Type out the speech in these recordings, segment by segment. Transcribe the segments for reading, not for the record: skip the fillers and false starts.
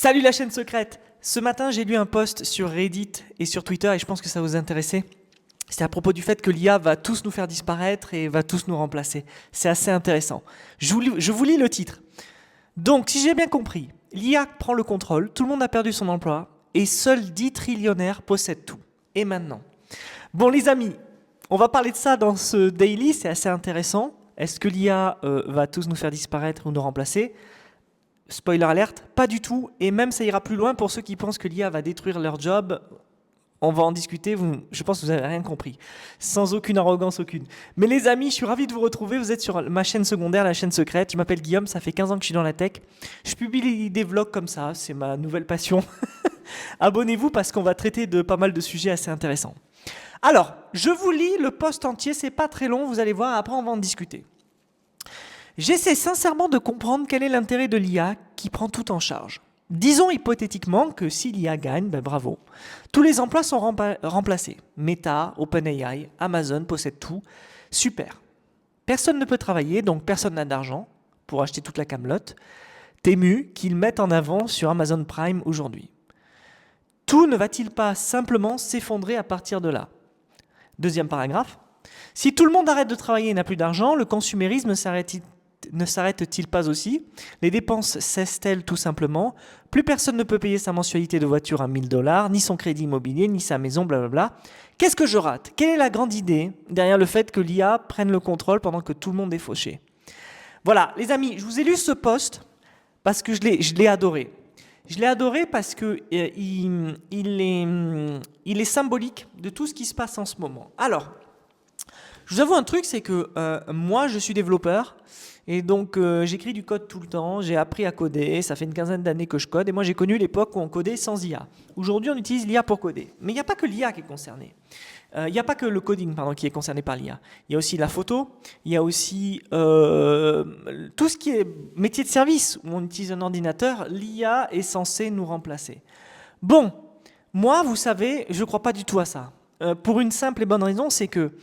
Salut la chaîne secrète. Ce matin, j'ai lu un post sur Reddit et sur Twitter et je pense que ça vous intéressait. C'est à propos du fait que l'IA va tous nous faire disparaître et va tous nous remplacer. C'est assez intéressant. Je vous lis le titre. Donc, si j'ai bien compris, l'IA prend le contrôle, tout le monde a perdu son emploi et seuls 10 trillionnaires possèdent tout. Et maintenant? Bon les amis, on va parler de ça dans ce daily, c'est assez intéressant. Est-ce que l'IA va tous nous faire disparaître ou nous remplacer? Spoiler alerte, pas du tout, et même ça ira plus loin pour ceux qui pensent que l'IA va détruire leur job. On va en discuter, je pense que vous n'avez rien compris, sans aucune arrogance aucune. Mais les amis, je suis ravi de vous retrouver, vous êtes sur ma chaîne secondaire, la chaîne secrète. Je m'appelle Guillaume, ça fait 15 ans que je suis dans la tech. Je publie des vlogs comme ça, c'est ma nouvelle passion. Abonnez-vous parce qu'on va traiter de pas mal de sujets assez intéressants. Alors, je vous lis le post entier, c'est pas très long, vous allez voir, après on va en discuter. J'essaie sincèrement de comprendre quel est l'intérêt de l'IA qui prend tout en charge. Disons hypothétiquement que si l'IA gagne, ben bravo. Tous les emplois sont remplacés. Meta, OpenAI, Amazon possèdent tout. Super. Personne ne peut travailler, donc personne n'a d'argent pour acheter toute la camelote. Temu qu'ils mettent en avant sur Amazon Prime aujourd'hui. Tout ne va-t-il pas simplement s'effondrer à partir de là? Deuxième paragraphe. Si tout le monde arrête de travailler et n'a plus d'argent, le consumérisme ne s'arrête-t-il pas aussi? Les dépenses cessent-elles tout simplement? Plus personne ne peut payer sa mensualité de voiture à 1000 $, ni son crédit immobilier, ni sa maison, blablabla. Qu'est-ce que je rate? Quelle est la grande idée derrière le fait que l'IA prenne le contrôle pendant que tout le monde est fauché? Voilà, les amis, je vous ai lu ce post parce que je l'ai adoré. Je l'ai adoré parce que il est symbolique de tout ce qui se passe en ce moment. Alors, je vous avoue un truc, c'est que moi, je suis développeur et donc j'écris du code tout le temps, j'ai appris à coder, ça fait une quinzaine d'années que je code et moi j'ai connu l'époque où on codait sans IA. Aujourd'hui, on utilise l'IA pour coder. Mais il n'y a pas que l'IA qui est concernée. Il n'y a pas que le coding qui est concerné par l'IA. Il y a aussi la photo, il y a aussi tout ce qui est métier de service où on utilise un ordinateur, l'IA est censée nous remplacer. Bon, moi, vous savez, je ne crois pas du tout à ça. Pour une simple et bonne raison, c'est que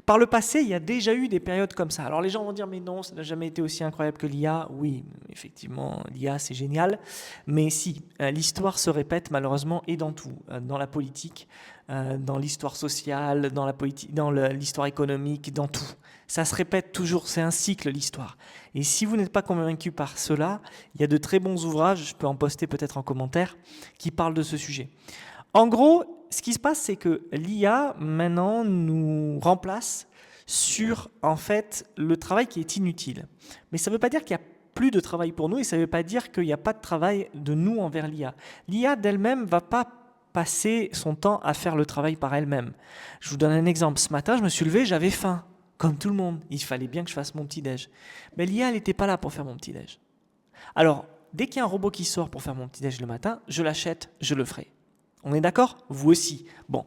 par le passé, il y a déjà eu des périodes comme ça. Alors les gens vont dire, mais non, ça n'a jamais été aussi incroyable que l'IA. Oui, effectivement, l'IA, c'est génial. Mais si, l'histoire se répète malheureusement et dans tout. Dans la politique, dans l'histoire sociale, dans l'histoire économique, dans tout. Ça se répète toujours, c'est un cycle l'histoire. Et si vous n'êtes pas convaincu par cela, il y a de très bons ouvrages, je peux en poster peut-être en commentaire, qui parlent de ce sujet. En gros, ce qui se passe, c'est que l'IA, maintenant, nous remplace sur, en fait, le travail qui est inutile. Mais ça ne veut pas dire qu'il n'y a plus de travail pour nous et ça ne veut pas dire qu'il n'y a pas de travail de nous envers l'IA. L'IA d'elle-même ne va pas passer son temps à faire le travail par elle-même. Je vous donne un exemple. Ce matin, je me suis levé, j'avais faim, comme tout le monde. Il fallait bien que je fasse mon petit-déj. Mais l'IA, elle n'était pas là pour faire mon petit-déj. Alors, dès qu'il y a un robot qui sort pour faire mon petit-déj le matin, je l'achète, je le ferai. On est d'accord? Vous aussi. Bon.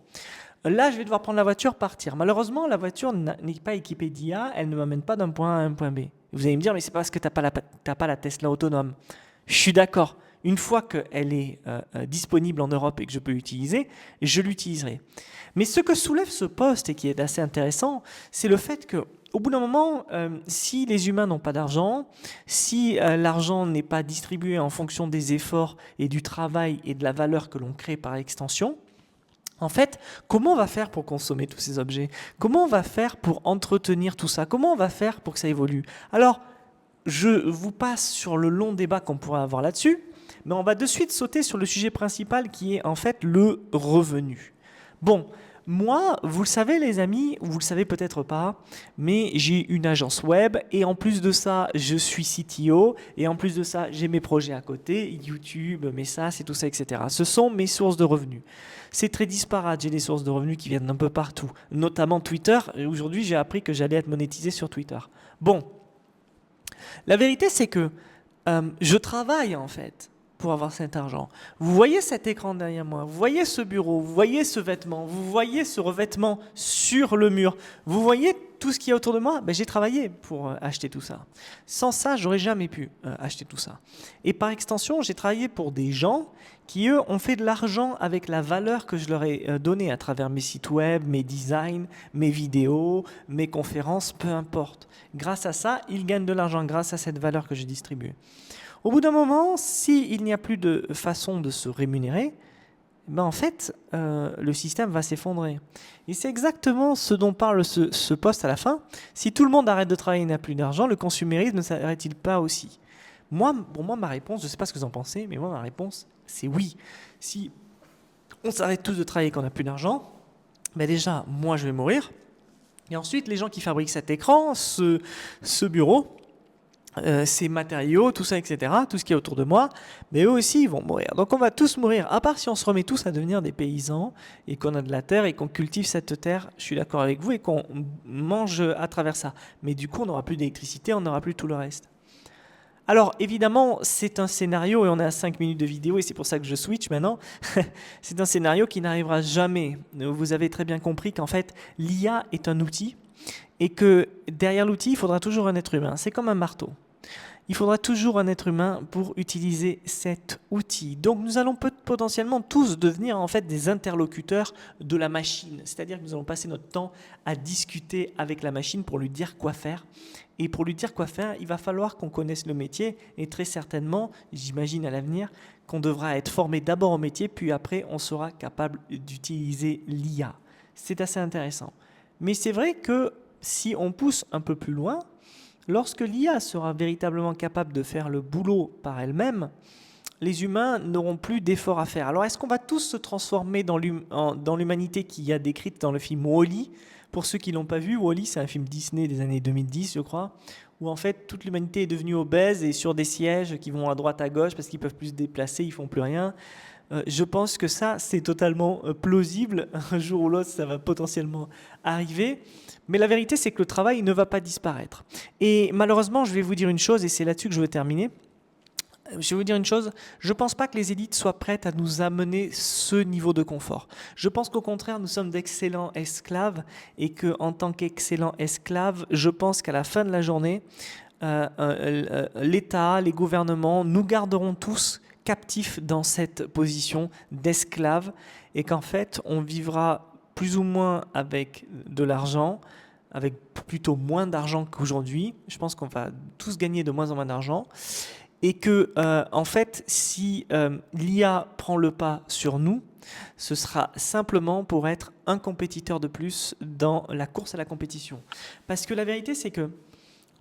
Là, je vais devoir prendre la voiture, partir. Malheureusement, la voiture n'est pas équipée d'IA, elle ne m'amène pas d'un point A à un point B. Vous allez me dire, mais c'est parce que tu n'as pas la Tesla autonome. Je suis d'accord. Une fois qu'elle est disponible en Europe et que je peux l'utiliser, je l'utiliserai. Mais ce que soulève ce poste et qui est assez intéressant, c'est le fait que au bout d'un moment, si les humains n'ont pas d'argent, si l'argent n'est pas distribué en fonction des efforts et du travail et de la valeur que l'on crée par extension, en fait, comment on va faire pour consommer tous ces objets? Comment on va faire pour entretenir tout ça? Comment on va faire pour que ça évolue? Alors, je vous passe sur le long débat qu'on pourrait avoir là-dessus, mais on va de suite sauter sur le sujet principal qui est en fait le revenu. Bon, moi, vous le savez les amis, vous le savez peut-être pas, mais j'ai une agence web et en plus de ça, je suis CTO et en plus de ça, j'ai mes projets à côté, YouTube, mes SaaS et tout ça, etc. Ce sont mes sources de revenus. C'est très disparate, j'ai des sources de revenus qui viennent d'un peu partout, notamment Twitter. Aujourd'hui, j'ai appris que j'allais être monétisé sur Twitter. Bon, la vérité c'est que je travaille en fait pour avoir cet argent. Vous voyez cet écran derrière moi, vous voyez ce bureau, vous voyez ce vêtement, vous voyez ce revêtement sur le mur, vous voyez tout ce qu'il y a autour de moi. Ben, j'ai travaillé pour acheter tout ça. Sans ça, j'aurais jamais pu acheter tout ça. Et par extension, j'ai travaillé pour des gens qui, eux, ont fait de l'argent avec la valeur que je leur ai donnée à travers mes sites web, mes designs, mes vidéos, mes conférences, peu importe. Grâce à ça, ils gagnent de l'argent grâce à cette valeur que je distribue. Au bout d'un moment, s'il n'y a plus de façon de se rémunérer, ben en fait, le système va s'effondrer. Et c'est exactement ce dont parle ce post à la fin. Si tout le monde arrête de travailler et n'a plus d'argent, le consumérisme ne s'arrête-t-il pas aussi? Pour moi, ma réponse, je ne sais pas ce que vous en pensez, mais moi, ma réponse, c'est oui. Si on s'arrête tous de travailler et qu'on n'a plus d'argent, ben déjà, moi, je vais mourir. Et ensuite, les gens qui fabriquent cet écran, ce bureau, ces matériaux, tout ça, etc., tout ce qui est autour de moi, mais eux aussi, ils vont mourir. Donc on va tous mourir, à part si on se remet tous à devenir des paysans et qu'on a de la terre et qu'on cultive cette terre, je suis d'accord avec vous, et qu'on mange à travers ça. Mais du coup, on n'aura plus d'électricité, on n'aura plus tout le reste. Alors évidemment, c'est un scénario, et on est à 5 minutes de vidéo, et c'est pour ça que je switch maintenant. C'est un scénario qui n'arrivera jamais. Vous avez très bien compris qu'en fait, l'IA est un outil, et que derrière l'outil, il faudra toujours un être humain. C'est comme un marteau. Il faudra toujours un être humain pour utiliser cet outil. Donc nous allons potentiellement tous devenir en fait des interlocuteurs de la machine. C'est-à-dire que nous allons passer notre temps à discuter avec la machine pour lui dire quoi faire. Et pour lui dire quoi faire, il va falloir qu'on connaisse le métier. Et très certainement, j'imagine à l'avenir, qu'on devra être formé d'abord au métier, puis après on sera capable d'utiliser l'IA. C'est assez intéressant. Mais c'est vrai que si on pousse un peu plus loin, lorsque l'IA sera véritablement capable de faire le boulot par elle-même, les humains n'auront plus d'efforts à faire. Alors est-ce qu'on va tous se transformer dans l'humanité qu'il y a décrite dans le film Wall-E? Pour ceux qui ne l'ont pas vu, Wall-E, c'est un film Disney des années 2010, je crois, où en fait toute l'humanité est devenue obèse et sur des sièges qui vont à droite à gauche parce qu'ils ne peuvent plus se déplacer, ils ne font plus rien. Je pense que ça, c'est totalement plausible. Un jour ou l'autre, ça va potentiellement arriver. Mais la vérité, c'est que le travail ne va pas disparaître. Et malheureusement, je vais vous dire une chose, et c'est là-dessus que je veux terminer. Je vais vous dire une chose, je ne pense pas que les élites soient prêtes à nous amener ce niveau de confort. Je pense qu'au contraire, nous sommes d'excellents esclaves, et qu'en tant qu'excellents esclaves, je pense qu'à la fin de la journée, l'État, les gouvernements, nous garderont tous captifs dans cette position d'esclave, et qu'en fait, on vivra plus ou moins avec de l'argent, avec plutôt moins d'argent qu'aujourd'hui. Je pense qu'on va tous gagner de moins en moins d'argent. Et que, en fait, si l'IA prend le pas sur nous, ce sera simplement pour être un compétiteur de plus dans la course à la compétition. Parce que la vérité, c'est que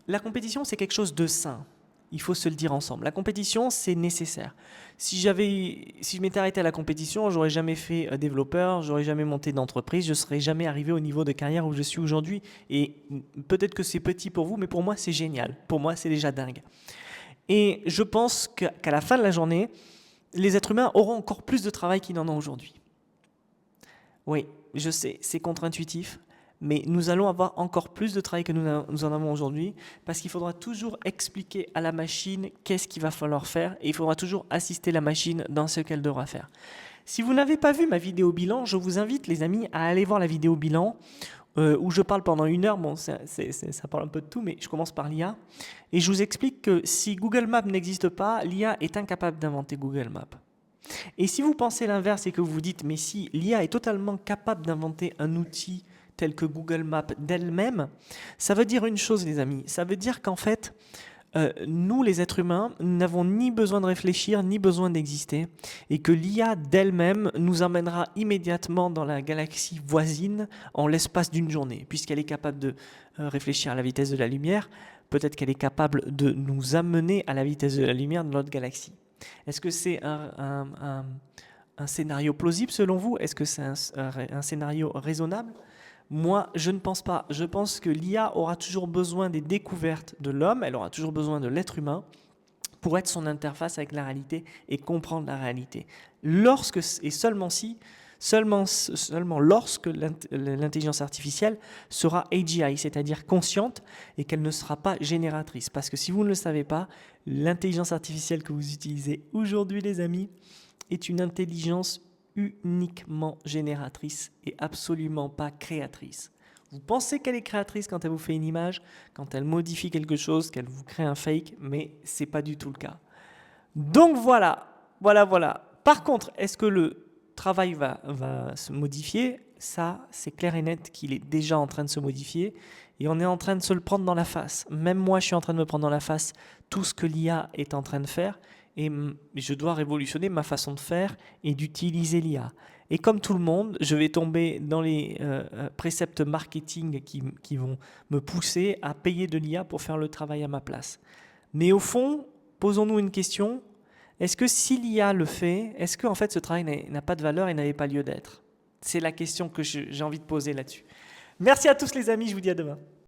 la compétition, c'est quelque chose de sain. Il faut se le dire ensemble. La compétition, c'est nécessaire. Si je m'étais arrêté à la compétition, j'aurais jamais fait développeur, j'aurais jamais monté d'entreprise, je serais jamais arrivé au niveau de carrière où je suis aujourd'hui. Et peut-être que c'est petit pour vous, mais pour moi, c'est génial. Pour moi, c'est déjà dingue. Et je pense qu'à la fin de la journée, les êtres humains auront encore plus de travail qu'ils n'en ont aujourd'hui. Oui, je sais, c'est contre-intuitif, mais nous allons avoir encore plus de travail que nous en avons aujourd'hui, parce qu'il faudra toujours expliquer à la machine qu'est-ce qu'il va falloir faire, et il faudra toujours assister la machine dans ce qu'elle devra faire. Si vous n'avez pas vu ma vidéo bilan, je vous invite, les amis, à aller voir la vidéo bilan, où je parle pendant 1 heure. Bon, ça parle un peu de tout, mais je commence par l'IA. Et je vous explique que si Google Maps n'existe pas, l'IA est incapable d'inventer Google Maps. Et si vous pensez l'inverse et que vous vous dites, mais si l'IA est totalement capable d'inventer un outil tel que Google Maps d'elle-même, ça veut dire une chose, les amis. Ça veut dire qu'en fait, nous, les êtres humains, n'avons ni besoin de réfléchir, ni besoin d'exister, et que l'IA d'elle-même nous emmènera immédiatement dans la galaxie voisine en l'espace d'une journée, puisqu'elle est capable de réfléchir à la vitesse de la lumière. Peut-être qu'elle est capable de nous amener à la vitesse de la lumière dans notre galaxie. Est-ce que c'est un scénario plausible selon vous? Est-ce que c'est un scénario raisonnable? Moi, je ne pense pas. Je pense que l'IA aura toujours besoin des découvertes de l'homme, elle aura toujours besoin de l'être humain pour être son interface avec la réalité et comprendre la réalité. Lorsque, et seulement lorsque l'intelligence artificielle sera AGI, c'est-à-dire consciente, et qu'elle ne sera pas génératrice. Parce que si vous ne le savez pas, l'intelligence artificielle que vous utilisez aujourd'hui, les amis, est une intelligence uniquement génératrice et absolument pas créatrice. Vous pensez qu'elle est créatrice quand elle vous fait une image, quand elle modifie quelque chose, qu'elle vous crée un fake, mais ce n'est pas du tout le cas. Donc voilà. Par contre, est-ce que le travail va se modifier? ça, c'est clair et net qu'il est déjà en train de se modifier et on est en train de se le prendre dans la face. Même moi, je suis en train de me prendre dans la face tout ce que l'IA est en train de faire et je dois révolutionner ma façon de faire et d'utiliser l'IA. Et comme tout le monde, je vais tomber dans les préceptes marketing qui vont me pousser à payer de l'IA pour faire le travail à ma place. Mais au fond, posons-nous une question. Est-ce que si l'IA le fait, est-ce que en fait ce travail n'a pas de valeur et n'avait pas lieu d'être? C'est la question que j'ai envie de poser là-dessus. Merci à tous les amis, je vous dis à demain.